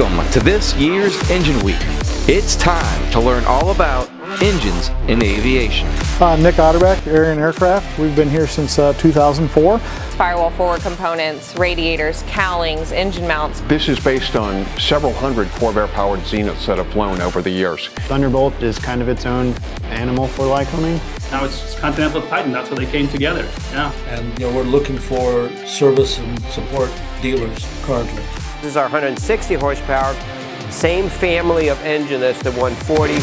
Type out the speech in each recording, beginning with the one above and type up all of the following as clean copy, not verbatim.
Welcome to this year's Engine Week. It's time to learn all about engines in aviation. Nick Otterbeck, Air and Aircraft. We've been here since 2004. Firewall forward components, radiators, cowlings, engine mounts. This is based on several hundred Corvair-powered Zeniths that have flown over the years. Thunderbolt is kind of its own animal for Lycoming. Now it's Continental Titan, that's how they came together, yeah. And we're looking for service and support dealers currently. This is our 160 horsepower, same family of engine as the 140.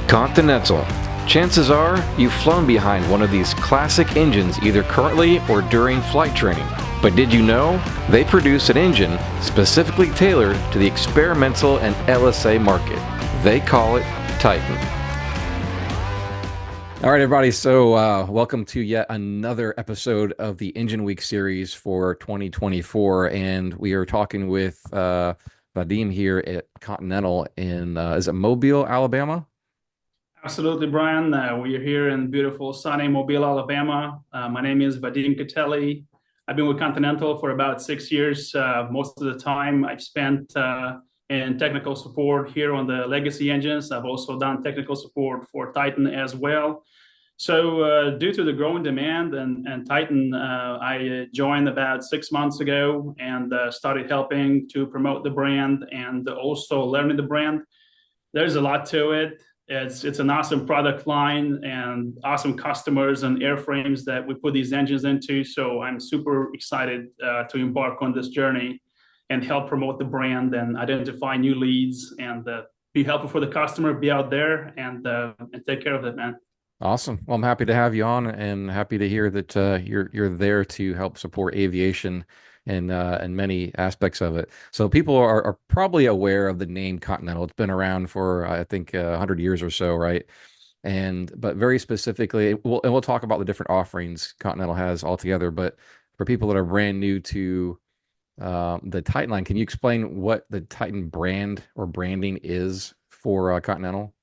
Continental. Chances are you've flown behind one of these classic engines either currently or during flight training. But did you know they produce an engine specifically tailored to the experimental and LSA market? They call it Titan. All right, everybody. So welcome to yet another episode of the Engine Week series for 2024. And we are talking with Vadim here at Continental in, is it Mobile, Alabama? Absolutely, Brian. We are here in beautiful, sunny Mobile, Alabama. My name is Vadim Catelli. I've been with Continental for about 6 years. Most of the time I've spent in technical support here on the legacy engines. I've also done technical support for Titan as well. So due to the growing demand and Titan, I joined about 6 months ago and started helping to promote the brand and also learning the brand. There's a lot to it. It's an awesome product line and awesome customers and airframes that we put these engines into. So I'm super excited to embark on this journey and help promote the brand and identify new leads and be helpful for the customer, be out there and take care of it, man. Awesome. Well, I'm happy to have you on and happy to hear that you're there to help support aviation and many aspects of it. So people are probably aware of the name Continental. It's been around for, I think, 100 years or so, right? But very specifically, we'll talk about the different offerings Continental has altogether. But for people that are brand new to the Titan line, can you explain what the Titan brand or branding is for Continental?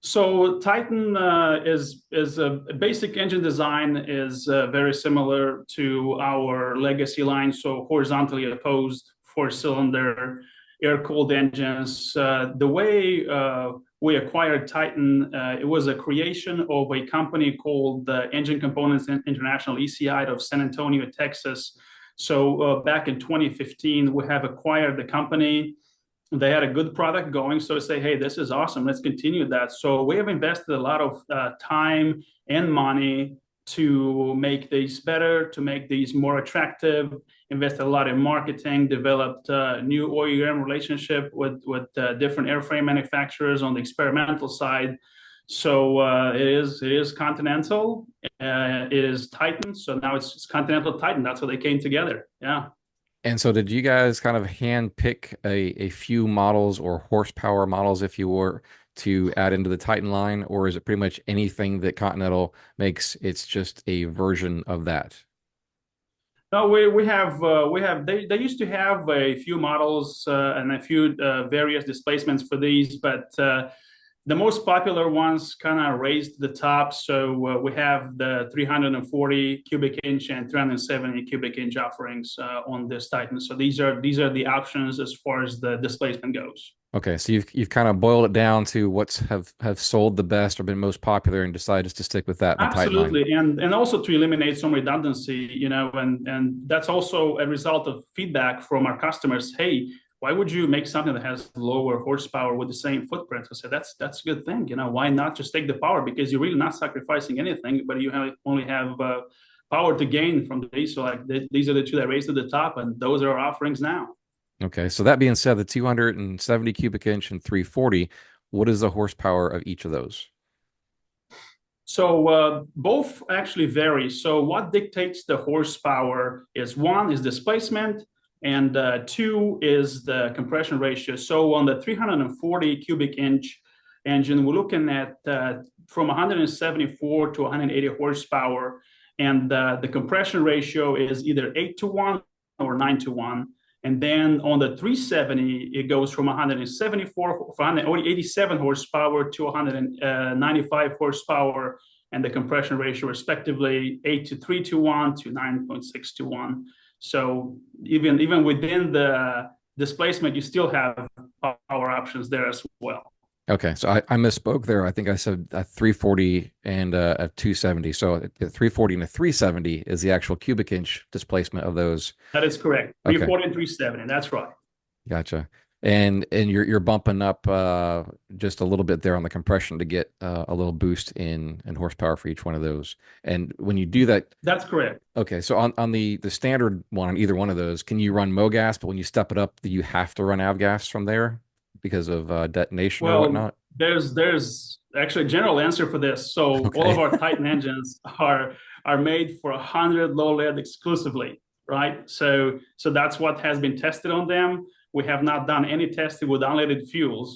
So Titan is a basic engine design is very similar to our legacy line. So horizontally opposed, 4-cylinder, air-cooled engines. The way we acquired Titan, it was a creation of a company called Engine Components International, ECI, out of San Antonio, Texas. So back in 2015, we have acquired the company. They had a good product going, so I say, hey, this is awesome. Let's continue that. So we have invested a lot of time and money to make these better, to make these more attractive, invested a lot in marketing, developed a new OEM relationship with different airframe manufacturers on the experimental side. So it is Continental, it is Titan. So now it's Continental Titan. That's how they came together. Yeah. And so did you guys kind of hand pick a few models or horsepower models, if you were, to add into the Titan line, or is it pretty much anything that Continental makes, it's just a version of that? No, they used to have a few models and a few various displacements for these, but the most popular ones kind of raised to the top. So we have the 340 cubic inch and 370 cubic inch offerings on this Titan. So these are the options as far as the displacement goes. Okay, so you've kind of boiled it down to what's have sold the best or been most popular, and decided to stick with that. Absolutely, and also to eliminate some redundancy, and that's also a result of feedback from our customers. Hey, why would you make something that has lower horsepower with the same footprint? I said, that's a good thing. Why not just take the power? Because you're really not sacrificing anything, but you only have power to gain from these. So these are the two that raised to the top, and those are our offerings now. Okay. So that being said, the 270 cubic inch and 340, what is the horsepower of each of those? So both actually vary. So what dictates the horsepower is, one is displacement, and two is the compression ratio. So on the 340 cubic inch engine, we're looking at from 174 to 180 horsepower. And the compression ratio is either 8-to-1 or 9-to-1. And then on the 370, it goes from 187 horsepower to 195 horsepower. and the compression ratio respectively 8:3:1 to 9.6:1. So even within the displacement, you still have power options there as well. Okay, so I misspoke there. I think I said a 340 and a 270. So a 340 and a 370 is the actual cubic inch displacement of those. That is correct. Okay. 340 and 370. That's right. Gotcha. And you're bumping up just a little bit there on the compression to get a little boost in horsepower for each one of those. And when you do that, that's correct. Okay, so on the standard one, on either one of those, can you run MoGas, but when you step it up, do you have to run avgas from there because of detonation or whatnot? There's actually a general answer for this. So all of our Titan engines are made for 100 low lead exclusively, right? So that's what has been tested on them. We have not done any testing with unleaded fuels.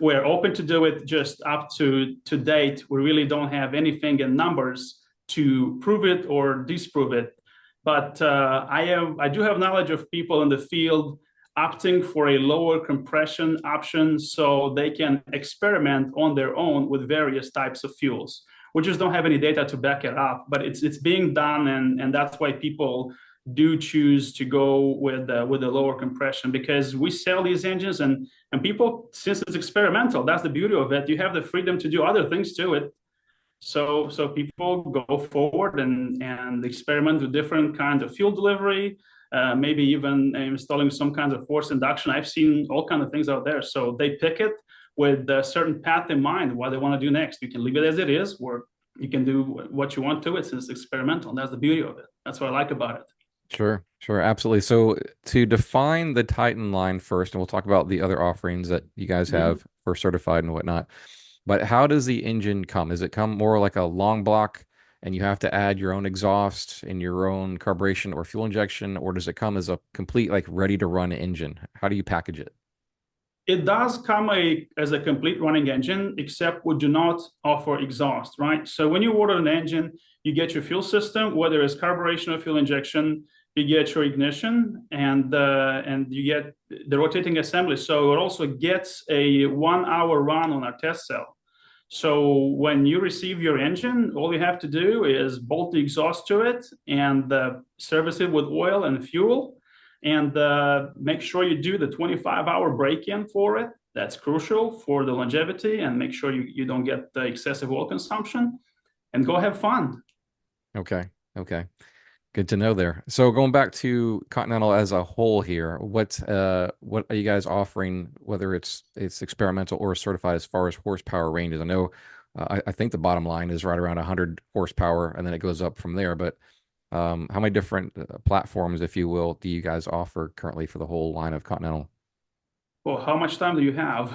We're open to do it just up to date. We really don't have anything in numbers to prove it or disprove it. But I do have knowledge of people in the field opting for a lower compression option so they can experiment on their own with various types of fuels. We just don't have any data to back it up, but it's being done, and that's why people do choose to go with the lower compression, because we sell these engines and people, since it's experimental, that's the beauty of it. You have the freedom to do other things to it. So people go forward and experiment with different kinds of fuel delivery, maybe even installing some kinds of forced induction. I've seen all kinds of things out there. So they pick it with a certain path in mind, what they want to do next. You can leave it as it is, or you can do what you want to it since it's experimental. And that's the beauty of it. That's what I like about it. Sure, absolutely. So to define the Titan line first, and we'll talk about the other offerings that you guys have for certified and whatnot. But how does the engine come? Does it come more like a long block and you have to add your own exhaust and your own carburation or fuel injection, or does it come as a complete, like, ready to run engine? How do you package it? It does come as a complete running engine, except we do not offer exhaust, right? So when you order an engine, you get your fuel system, whether it's carburation or fuel injection, you get your ignition, and you get the rotating assembly. So it also gets a 1 hour run on our test cell. So when you receive your engine, all you have to do is bolt the exhaust to it and service it with oil and fuel, and make sure you do the 25-hour break-in for it. That's crucial for the longevity, and make sure you don't get the excessive oil consumption, and go have fun. Okay. Good to know there. So going back to Continental as a whole here, what are you guys offering, whether it's experimental or certified, as far as horsepower ranges? I know I think the bottom line is right around 100 horsepower, and then it goes up from there. But how many different platforms, if you will, do you guys offer currently for the whole line of Continental? Well, how much time do you have?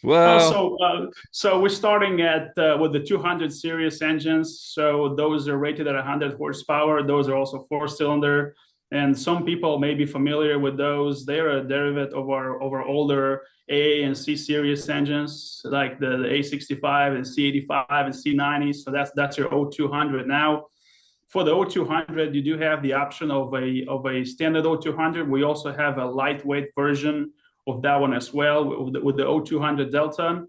Well, so we're starting at with the 200 series engines. So those are rated at 100 horsepower. Those are also 4-cylinder, and some people may be familiar with those. They're a derivative of our older A and C series engines, like the A65 and C85 and C90. So that's your O200 now. For the O200, you do have the option of a standard O200. We also have a lightweight version of that one as well with the O200 Delta.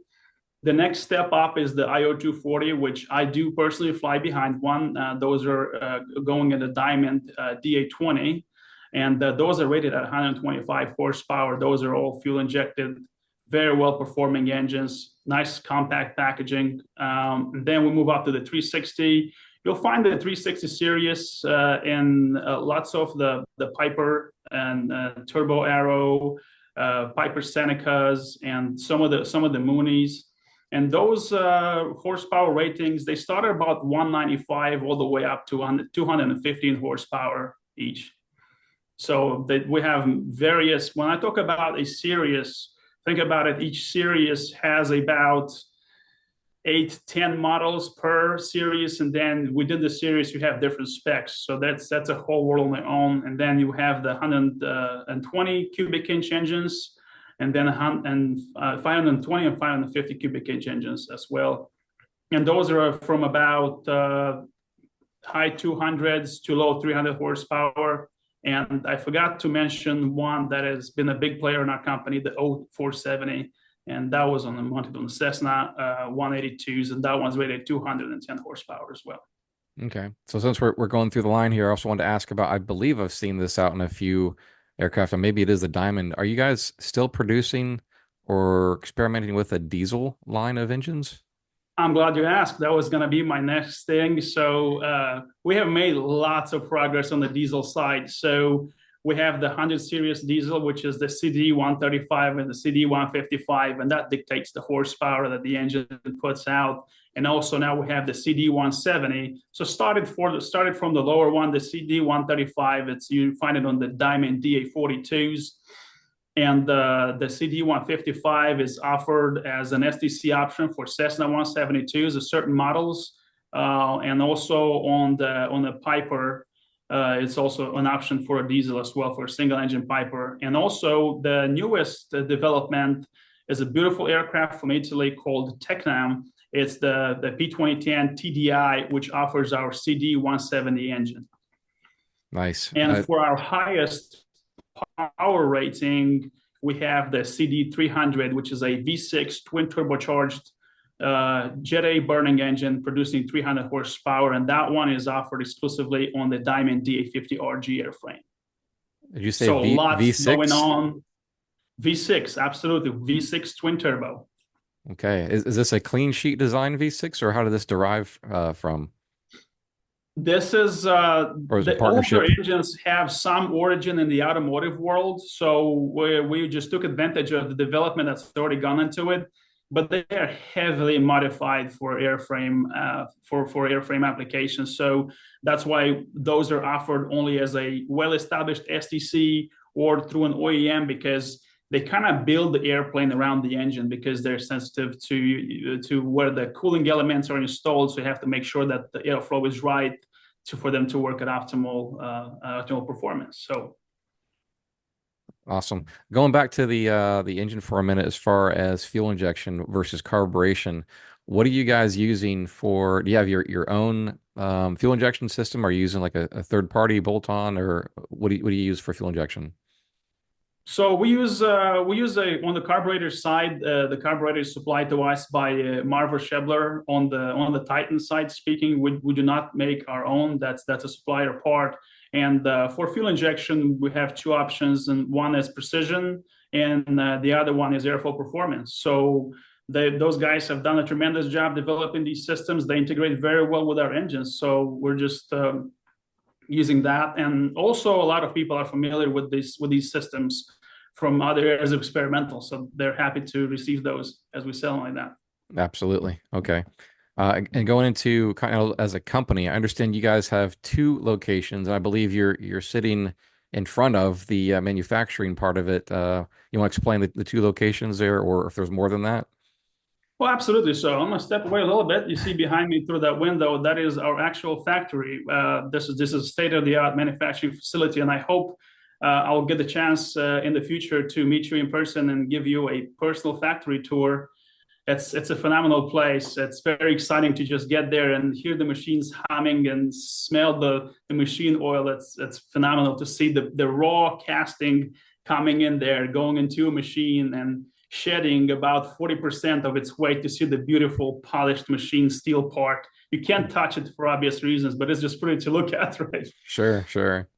The next step up is the IO240, which I do personally fly behind one. Those are going in the Diamond DA20, and those are rated at 125 horsepower. Those are all fuel injected, very well performing engines, nice compact packaging. And then we move up to the 360. You'll find the 360 series in lots of the Piper and Turbo Arrow, Piper Senecas, and some of the Moonies. And those horsepower ratings, they start at about 195 all the way up to 215 horsepower each. So we have various. When I talk about a series, think about it. Each series has about 8-10 models per series, and then within the series you have different specs. So that's a whole world on their own. And then you have the 120 cubic inch engines, and then 520 and 550 cubic inch engines as well. And those are from about high 200s to low 300 horsepower. And I forgot to mention one that has been a big player in our company, the 0470. and that was mounted on the Cessna 182s, and that one's rated 210 horsepower as well. Okay. So since we're going through the line here, I also wanted to ask about, I believe I've seen this out in a few aircraft, and maybe it is the Diamond. Are you guys still producing or experimenting with a diesel line of engines? I'm glad you asked. That was going to be my next thing. So we have made lots of progress on the diesel side. So we have the 100 series diesel, which is the CD135 and the CD155, and that dictates the horsepower that the engine puts out. And also now we have the CD170. So started from the lower one, the CD135. You find it on the Diamond DA42s. And the CD155 is offered as an STC option for Cessna 172s, certain models, and also on the Piper, it's also an option for a diesel as well for a single engine Piper. And also the newest development is a beautiful aircraft from Italy called Tecnam. It's the P2010 TDI, which offers our CD170 engine. Nice. And for our highest power rating, we have the CD300, which is a V6 twin turbocharged Jet A burning engine producing 300 horsepower, and that one is offered exclusively on the Diamond DA50 RG airframe. Did you say so lots V6? Going on. V6, absolutely. V6 twin turbo. Okay. Is this a clean sheet design V6, or how did this derive from? This is or is it the partnership? older engines have some origin in the automotive world, so we just took advantage of the development that's already gone into it. But they are heavily modified for airframe for airframe applications. So that's why those are offered only as a well-established STC or through an OEM, because they kind of build the airplane around the engine because they're sensitive to where the cooling elements are installed. So you have to make sure that the airflow is right for them to work at optimal performance. So. Awesome. Going back to the engine for a minute, as far as fuel injection versus carburation, what are you guys using for? Do you have your own fuel injection system? Are you using like a third party bolt-on, or what do you use for fuel injection? So we use on the carburetor side. The carburetor is supplied to us by Marver Schebler. On the Titan side, speaking, we do not make our own. That's a supplier part. And for fuel injection, we have two options, and one is precision, and the other one is airflow performance. So those guys have done a tremendous job developing these systems. They integrate very well with our engines. So we're just using that. And also, a lot of people are familiar with these systems from other areas of experimental. So they're happy to receive those as we sell them like that. Absolutely. Okay. And going into Continental as a company, I understand you guys have two locations. I believe you're sitting in front of the manufacturing part of it. You want to explain the two locations there, or if there's more than that? Well, absolutely. So I'm going to step away a little bit. You see behind me through that window, that is our actual factory. This is a state-of-the-art manufacturing facility, and I hope I'll get the chance in the future to meet you in person and give you a personal factory tour. It's a phenomenal place. It's very exciting to just get there and hear the machines humming and smell the machine oil. It's phenomenal to see the raw casting coming in there, going into a machine and shedding about 40% of its weight to see the beautiful polished machine steel part. You can't touch it for obvious reasons, but it's just pretty to look at, right? Sure.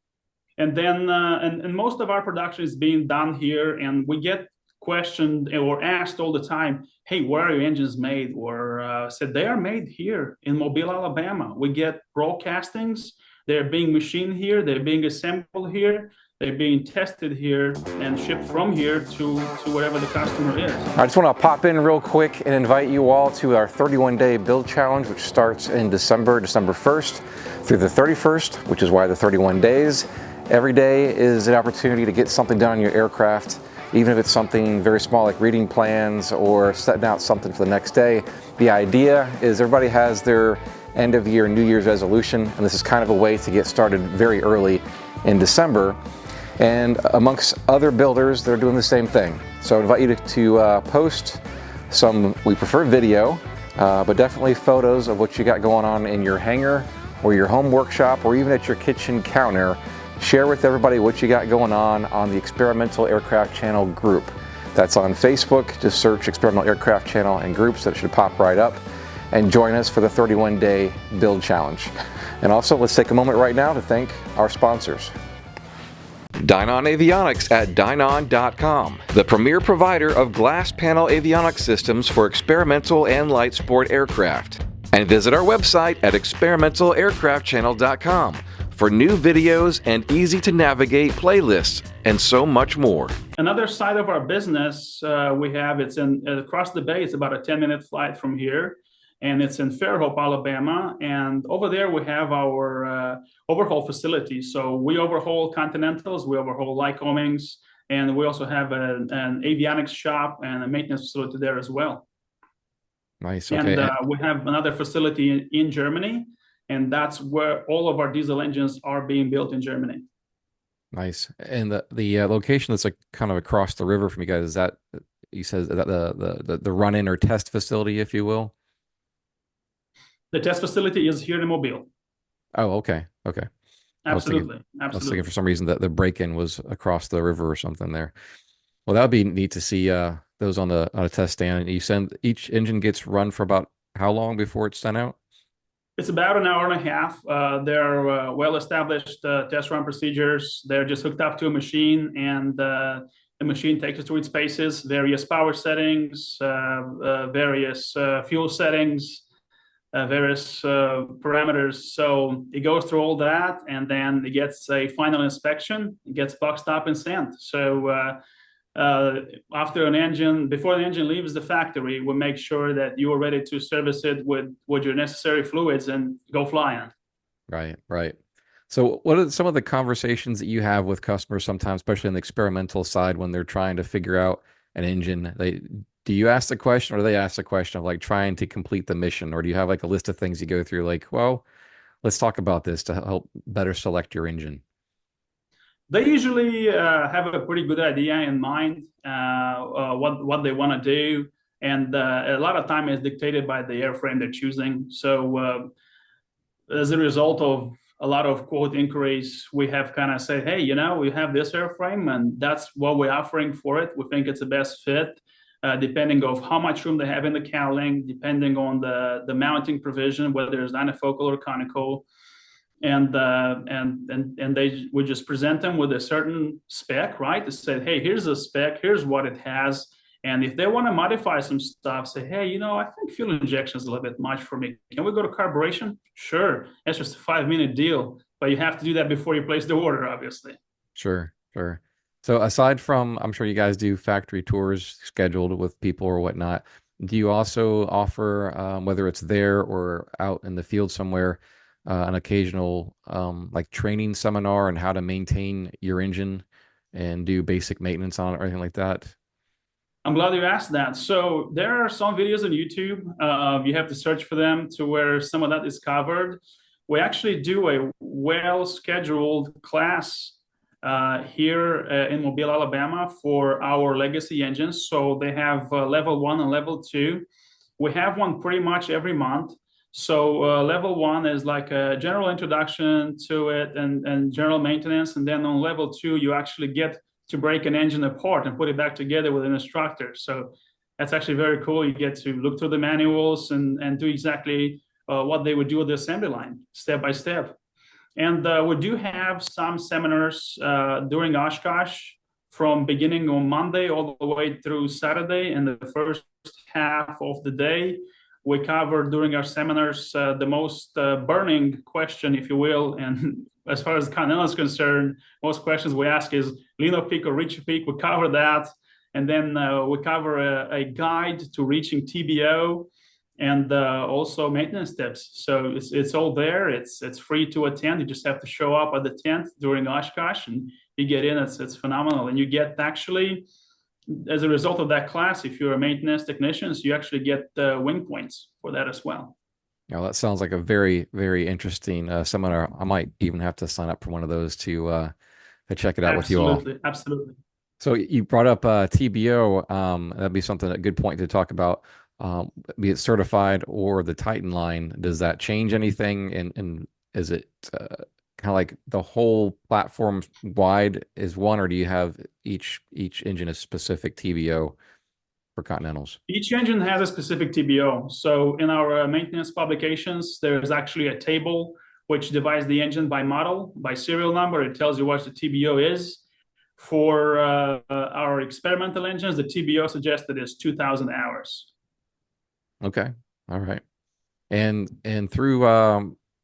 And then and most of our production is being done here, and we get questioned or asked all the time, hey, where are your engines made? Or said they are made here in Mobile, Alabama. We get raw castings. They're being machined here. They're being assembled here. They're being tested here and shipped from here to wherever the customer is. I just want to pop in real quick and invite you all to our 31-day build challenge, which starts in December 1st through the 31st, which is why the 31 days. Every day is an opportunity to get something done on your aircraft, even if it's something very small like reading plans or setting out something for the next day. The idea is everybody has their end of year, New Year's resolution, and this is kind of a way to get started very early in December. And amongst other builders, they're doing the same thing. So I invite you to post some, we prefer video, but definitely photos of what you got going on in your hangar or your home workshop or even at your kitchen counter. Share with everybody what you got going on the Experimental Aircraft Channel group. That's on Facebook. Just search Experimental Aircraft channel and groups. That should pop right up. And join us for the 31-day build challenge. And also, let's take a moment right now to thank our sponsors. Dynon Avionics at Dynon.com, the premier provider of glass panel avionics systems for experimental and light sport aircraft. And visit our website at experimentalaircraftchannel.com for new videos and easy-to-navigate playlists, and so much more. Another side of our business we have, it's across the bay. It's about a 10-minute flight from here. And it's in Fairhope, Alabama. And over there, we have our overhaul facility. So we overhaul Continentals, we overhaul Lycomings, and we also have an avionics shop and a maintenance facility there as well. Nice. Okay. And we have another facility in Germany, and that's where all of our diesel engines are being built in Germany. Nice. And the location that's like kind of across the river from you guys, is that, you said, that the run-in or test facility, if you will? The test facility is here in Mobile. Oh, okay. Okay. Absolutely. I was thinking for some reason that the break-in was across the river or something there. Well, that would be neat to see those on a test stand. And you send, each engine gets run for about how long before it's sent out? It's about an hour and a half. They're well-established test run procedures. They're just hooked up to a machine, and the machine takes it to its paces, various power settings, various fuel settings, various parameters. So it goes through all that, and then it gets a final inspection. It gets boxed up and sent. So after an engine, before the engine leaves the factory, we make sure that you are ready to service it with your necessary fluids and go flying. Right, right. So what are some of the conversations that you have with customers sometimes, especially on the experimental side, when they're trying to figure out an engine? Do you ask the question, or do they ask the question of like trying to complete the mission? Or do you have like a list of things you go through, like, well, let's talk about this to help better select your engine? They usually have a pretty good idea in mind what they want to do, and a lot of time is dictated by the airframe they're choosing. So as a result of a lot of quote inquiries, we have kind of said, hey, we have this airframe, and that's what we're offering for it. We think it's the best fit, depending on how much room they have in the cowling, depending on the mounting provision, whether it's anifocal or conical. And they would just present them with a certain spec, right? To say, hey, here's a spec, here's what it has. And if they want to modify some stuff, say, hey, I think fuel injection is a little bit much for me. Can we go to carburation? Sure. That's just a 5-minute deal. But you have to do that before you place the order, obviously. Sure, sure. So aside from, I'm sure you guys do factory tours scheduled with people or whatnot, do you also offer, whether it's there or out in the field somewhere, an occasional like training seminar on how to maintain your engine and do basic maintenance on it or anything like that? I'm glad you asked that. So there are some videos on YouTube. You have to search for them to where some of that is covered. We actually do a well-scheduled class here in Mobile, Alabama for our legacy engines. So they have level 1 and level 2. We have one pretty much every month. So level 1 is like a general introduction to it and general maintenance. And then on level 2, you actually get to break an engine apart and put it back together with an instructor. So that's actually very cool. You get to look through the manuals and do exactly what they would do with the assembly line, step by step. And we do have some seminars during Oshkosh from beginning on Monday all the way through Saturday. And the first half of the day, we cover during our seminars the most burning question, if you will. And as far as Continental is concerned, most questions we ask is lean off peak or reach peak. We cover that. And then we cover a guide to reaching TBO and also maintenance tips. So it's all there. It's free to attend. You just have to show up at the tent during Oshkosh and you get in. It's phenomenal. And you get actually, as a result of that class, if you're a maintenance technician, you actually get wing points for that as well. Yeah, that sounds like a very, very interesting seminar. I might even have to sign up for one of those to check it out with you all. Absolutely. So you brought up TBO. That'd be something, a good point to talk about. Be it certified or the Titan line, does that change anything? And is it kind kind of like the whole platform wide is one, or do you have each engine a specific TBO for Continentals? Each engine has a specific TBO. So in our maintenance publications, there's actually a table which divides the engine by model, by serial number. It tells you what the TBO is. For our experimental engines, the TBO suggested is 2,000 hours. Okay. All right. And through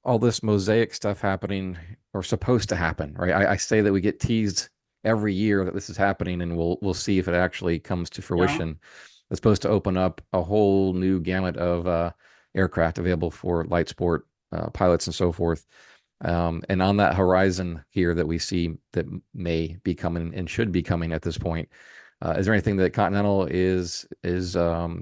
all this mosaic stuff happening or supposed to happen, right? I say that we get teased every year that this is happening, and we'll see if it actually comes to fruition. It's supposed to open up a whole new gamut of aircraft available for light sport pilots and so forth. And on that horizon here that we see that may be coming and should be coming at this point, is there anything that Continental is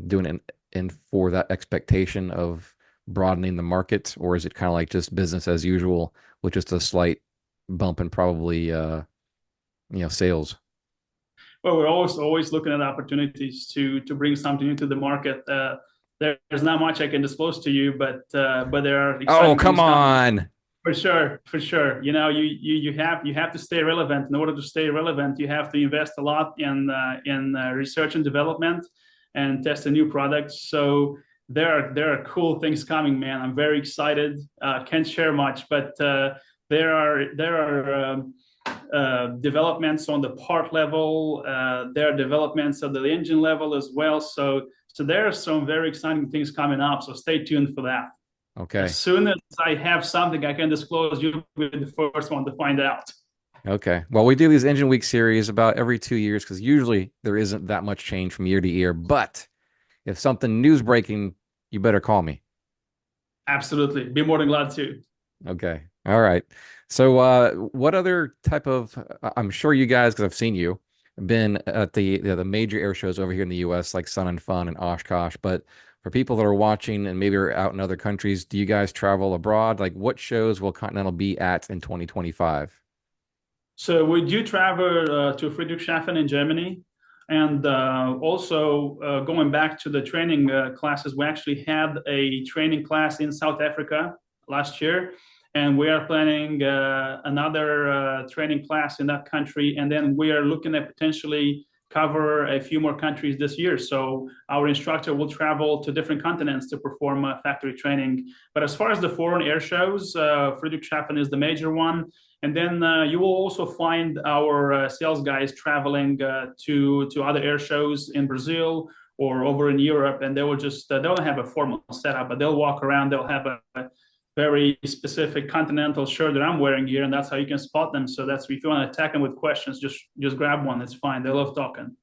doing in for that expectation of broadening the market, or is it kind of like just business as usual with just a slight bump in probably sales? Well, we're always looking at opportunities to bring something into the market. There's not much I can disclose to you, but there are exciting Oh, come things coming. on. For sure. You know, you have to stay relevant. In order to stay relevant, you have to invest a lot in research and development and test a new product. So there are cool things coming, man. I'm very excited. Can't share much, but there are developments on the part level. There are developments at the engine level as well. So there are some very exciting things coming up. So stay tuned for that. Okay. As soon as I have something I can disclose, you'll be the first one to find out. Okay. Well, we do these Engine Week series about every 2 years because usually there isn't that much change from year to year. But if something news breaking, you better call me. Absolutely. Be more than glad to. Okay. All right. So what other type of, I'm sure you guys, because I've seen you, been at the major air shows over here in the US, like Sun and Fun and Oshkosh. But for people that are watching and maybe are out in other countries, do you guys travel abroad? Like what shows will Continental be at in 2025? So we do travel to Friedrichshafen in Germany. And also going back to the training classes, we actually had a training class in South Africa last year. And we are planning another training class in that country. And then we are looking at potentially cover a few more countries this year. So our instructor will travel to different continents to perform factory training. But as far as the foreign air shows, Friedrichshafen is the major one. And then you will also find our sales guys traveling to other air shows in Brazil or over in Europe. And they will just, they don't have a formal setup, but they'll walk around. They'll have a very specific Continental shirt that I'm wearing here, and that's how you can spot them. So that's, if you want to attack them with questions, just grab one. It's fine. They love talking.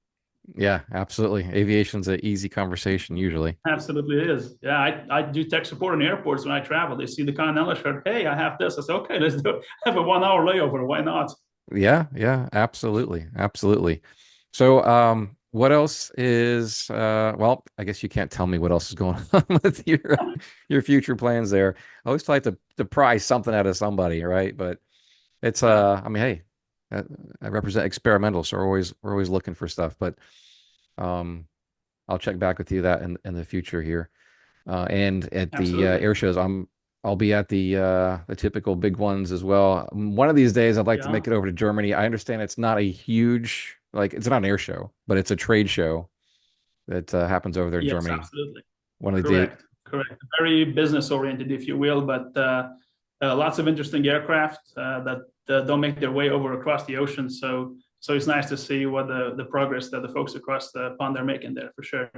Yeah, absolutely. Aviation's an easy conversation usually. Absolutely it is. Yeah, I do tech support in airports when I travel. They see the Continental shirt. Hey, I have this. I say, okay, let's do it. Have a 1 hour layover. Why not? Yeah, absolutely. So what else is well, I guess you can't tell me what else is going on with your future plans there. I always like to pry something out of somebody, right? But it's I mean, hey, I represent experimental, so we're always looking for stuff. But I'll check back with you that in the future here. And at the air shows, I'll be at the typical big ones as well. One of these days, I'd like to make it over to Germany. I understand it's not a huge, like, it's not an air show, but it's a trade show that happens over there in Germany. Absolutely. One of the Correct. Very business oriented, if you will, but lots of interesting aircraft that don't make their way over across the ocean. So it's nice to see what the progress that the folks across the pond are making there, for sure.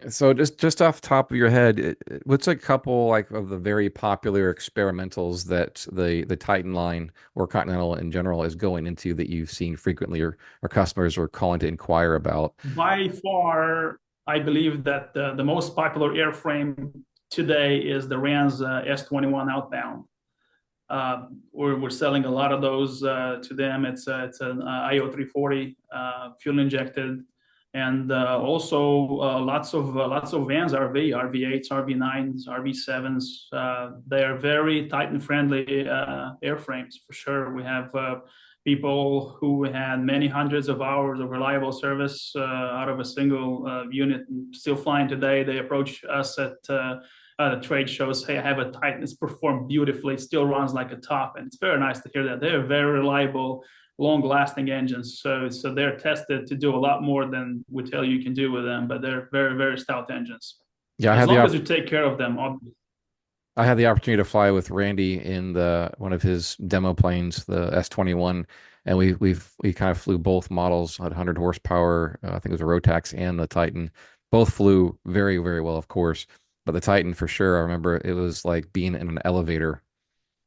So just off the top of your head, what's a couple like of the very popular experimentals that the Titan line or Continental in general is going into that you've seen frequently or customers are calling to inquire about? By far, I believe that the most popular airframe today is the RANS S21 outbound. We're selling a lot of those to them. It's an IO340 fuel injected. And also lots of vans, RV8s, RV9s, RV7s. They are very Titan friendly airframes for sure. We have people who had many hundreds of hours of reliable service out of a single unit and still flying today. They approach us at the trade shows. Hey, I have a Titan. It's performed beautifully. It still runs like a top, and it's very nice to hear that. They're very reliable, long-lasting engines. So they're tested to do a lot more than we tell you can do with them. But they're very, very stout engines. Yeah, As long as you take care of them, obviously. I had the opportunity to fly with Randy in one of his demo planes, the S-21, and we kind of flew both models at 100 horsepower. I think it was a Rotax and the Titan. Both flew very, very well, of course. But the Titan, for sure, I remember it was like being in an elevator.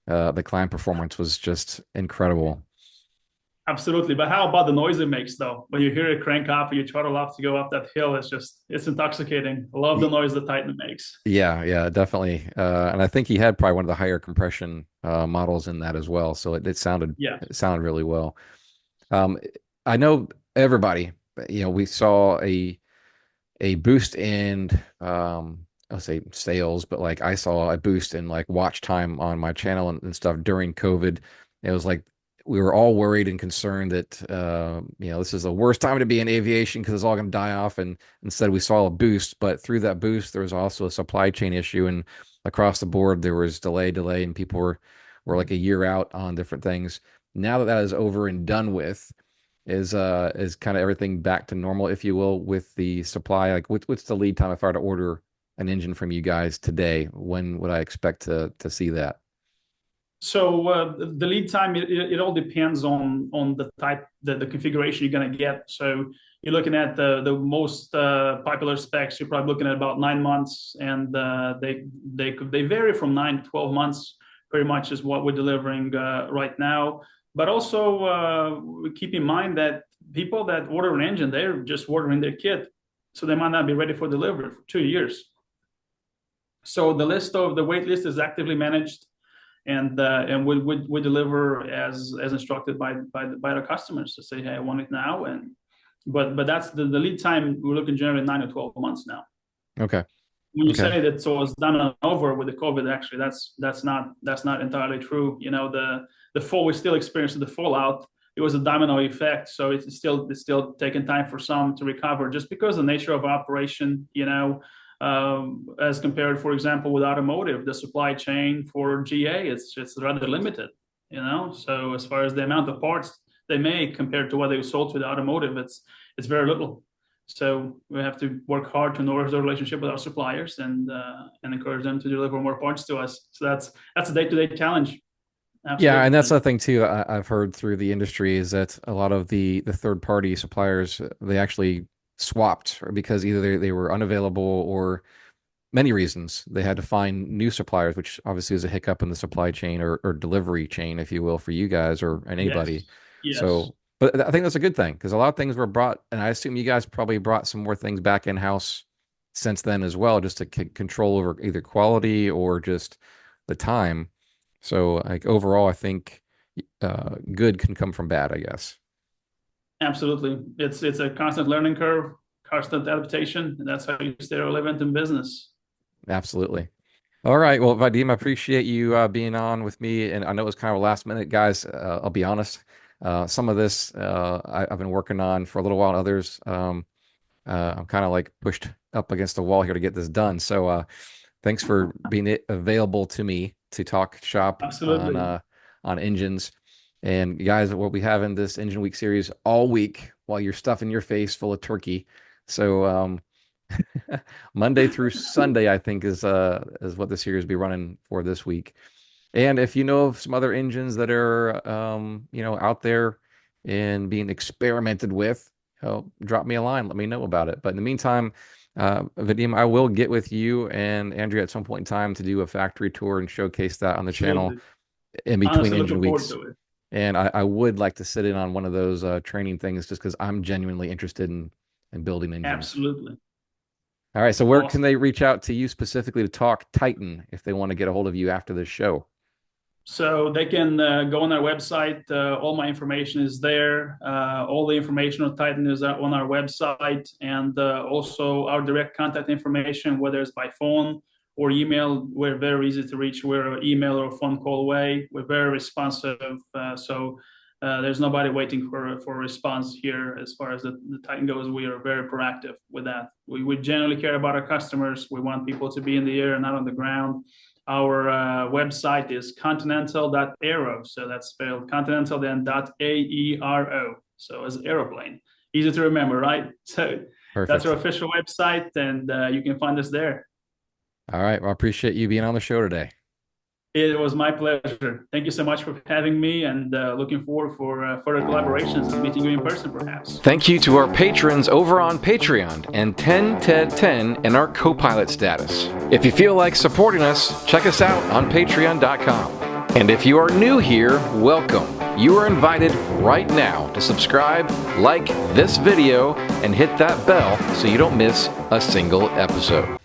The climb performance was just incredible. Absolutely. But how about the noise it makes, though? When you hear it crank up and you throttle up to go up that hill, it's intoxicating. I love the noise the Titan makes. Yeah, yeah, definitely. And I think he had probably one of the higher compression models in that as well. So it sounded Yeah. it sounded really well. Um, I know everybody, we saw a boost in I'll say sales, but like I saw a boost in like watch time on my channel and stuff during COVID. It was like we were all worried and concerned that this is the worst time to be in aviation because it's all going to die off. And instead, we saw a boost. But through that boost, there was also a supply chain issue, and across the board, there was delay, and people were like a year out on different things. Now that that is over and done with, is kind of everything back to normal, if you will, with the supply? Like, what's the lead time if I were to order an engine from you guys today? When would I expect to see that? So the lead time, it all depends on the type, the configuration you're going to get. So you're looking at the most popular specs. You're probably looking at about 9 months, and they vary from 9 to 12 months. Pretty much is what we're delivering right now. But also keep in mind that people that order an engine, they're just ordering their kit, so they might not be ready for delivery for 2 years. So the wait list is actively managed, and we deliver as instructed by the customers to say, hey, I want it now. But that's the lead time. We're looking generally 9 to 12 months now. Okay. When you Okay. say that so it's done and over with the COVID, actually that's not entirely true. The fall, we still experienced the fallout. It was a domino effect, so it's still taking time for some to recover, just because the nature of operation, as compared, for example, with automotive, the supply chain for GA, it's rather limited, So as far as the amount of parts they make compared to what they sold to the automotive, it's very little. So we have to work hard to nourish the relationship with our suppliers and encourage them to deliver more parts to us. So that's a day-to-day challenge. Absolutely. Yeah, and that's the thing too. I've heard through the industry is that a lot of the third-party suppliers, they actually swapped because either they were unavailable or many reasons they had to find new suppliers, which obviously is a hiccup in the supply chain or delivery chain, if you will, for you guys or anybody. Yes. So, but I think that's a good thing because a lot of things were brought, and I assume you guys probably brought some more things back in-house since then as well, just to control over either quality or just the time. So, like overall, I think good can come from bad, I guess. Absolutely. It's a constant learning curve, constant adaptation, and that's how you stay relevant in business. Absolutely. All right. Well, Vadim, I appreciate you being on with me. And I know it was kind of a last minute, guys. I'll be honest. Some of this I've been working on for a little while. Others, I'm kind of like pushed up against the wall here to get this done. So thanks for being available to me to talk shop Absolutely. on engines. And guys, we'll be having this Engine Week series all week while you're stuffing your face full of turkey. So Monday through Sunday, I think, is what the series will be running for this week. And if you know of some other engines that are out there and being experimented with, drop me a line. Let me know about it. But in the meantime, Vadim, I will get with you and Andrea at some point in time to do a factory tour and showcase that on the channel in between Honestly, engine looking weeks. forward to it. And I would like to sit in on one of those training things just because I'm genuinely interested in building engines. Absolutely. All right. So where can they reach out to you specifically to talk Titan if they want to get a hold of you after this show? So they can go on our website. All my information is there. All the information on Titan is on our website, and also our direct contact information, whether it's by phone or email. We're very easy to reach. We're an email or phone call away. We're very responsive. So There's nobody waiting for a response here. As far as the Titan goes, we are very proactive with that. We generally care about our customers. We want people to be in the air and not on the ground. Our website is continental.aero. So that's spelled continental, then .aero. So as aeroplane. Easy to remember, right? So Perfect. that's our official website, and you can find us there. All right. Well, I appreciate you being on the show today. It was my pleasure. Thank you so much for having me, and looking forward for further collaborations and meeting you in person, perhaps. Thank you to our patrons over on Patreon and 10TED10 in our co-pilot status. If you feel like supporting us, check us out on patreon.com. And if you are new here, welcome. You are invited right now to subscribe, like this video, and hit that bell so you don't miss a single episode.